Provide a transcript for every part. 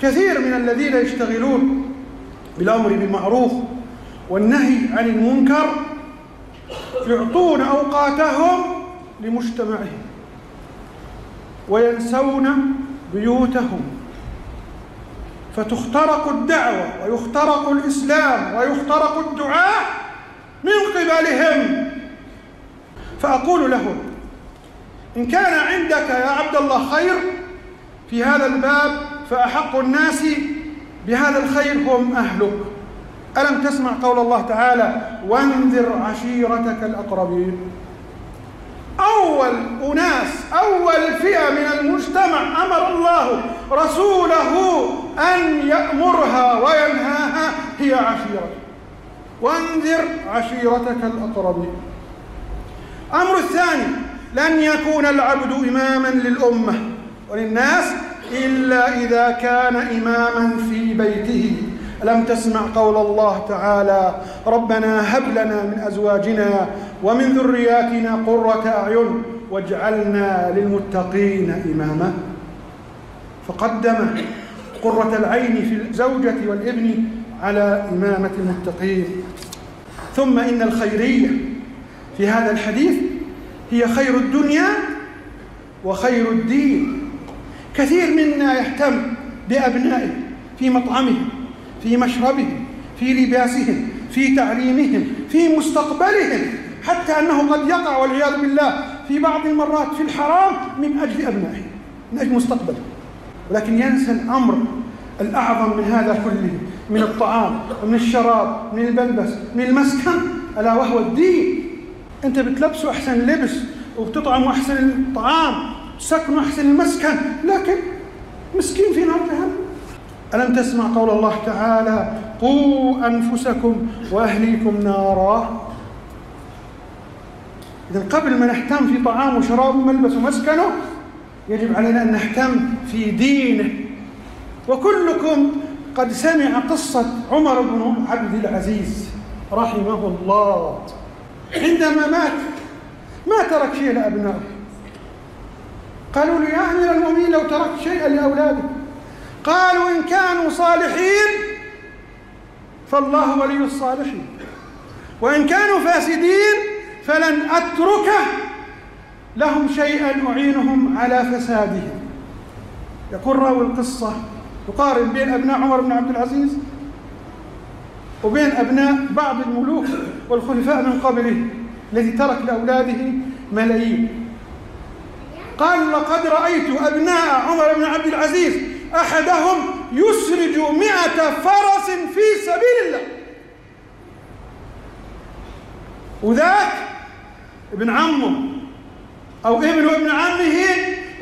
كثير من الذين يشتغلون بالأمر بالمعروف والنهي عن المنكر يعطون أوقاتهم لمجتمعهم وينسون بيوتهم، فتخترق الدعوة ويخترق الإسلام ويخترق الدعاء من قبلهم. فأقول لهم: إن كان عندك يا عبد الله خير في هذا الباب فأحق الناس بهذا الخير هم أهلك. ألم تسمع قول الله تعالى: وانذر عشيرتك الأقربين؟ أول أناس، أول فئة من المجتمع أمر الله رسوله أن يأمرها وينهاها هي عشيرتك. وانذر عشيرتك الأقربين. الأمر الثاني: لن يكون العبد إماما للأمة وللناس إلا إذا كان إماما في بيته. ألم تسمع قول الله تعالى: ربنا هب لنا من أزواجنا ومن ذرياتنا قرة أعين واجعلنا للمتقين إماما. فقدم قرة العين في الزوجة والابن على إمامة المتقين. ثم إن الخيرية في هذا الحديث هي خير الدنيا وخير الدين. كثير منا يهتم بأبنائه في مطعمهم، في مشربهم، في لباسهم، في تعليمهم، في مستقبلهم، حتى أنه قد يقع والعياذ بالله في بعض المرات في الحرام من أجل أبنائه، من أجل مستقبله، ولكن ينسى الأمر الأعظم من هذا كله، من الطعام ومن الشراب من الملبس من المسكن، ألا وهو الدين. أنت بتلبسه أحسن اللبس وبتطعمه أحسن الطعام، تسكنه أحسن المسكن، لكن مسكين في نار جهنم. ألم تسمع قول الله تعالى: قوا أنفسكم وأهليكم نارا؟ إذن قبل ما نهتم في طعام وشراب وملبس ومسكنه يجب علينا أن نهتم في دينه. وكلكم قد سمع قصة عمر بن عبد العزيز رحمه الله. عندما مات ما ترك شيء لأبنائه. قالوا له: يا أمير المؤمنين لو تركت شيئا لأولادك. قالوا: إن كانوا صالحين فالله ولي الصالحين، وإن كانوا فاسدين فلن أترك لهم شيئا أعينهم على فسادهم. يقول راوي القصة يقارن بين أبناء عمر بن عبد العزيز وبين أبناء بعض الملوك والخلفاء من قبله الذي ترك لأولاده ملايين. قال: لقد رأيت أبناء عمر بن عبد العزيز أحدهم يسرج 100 فرس في سبيل الله، وذاك ابن عمه أو ابن عمه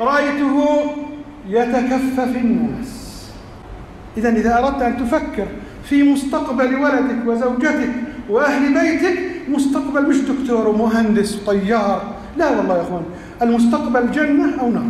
رأيته يتكفف الناس. إذن إذا أردت أن تفكر في مستقبل ولدك وزوجتك وأهل بيتك، مستقبل مش دكتور ومهندس وطيار، لا والله يا أخوان، المستقبل جنة أو نار.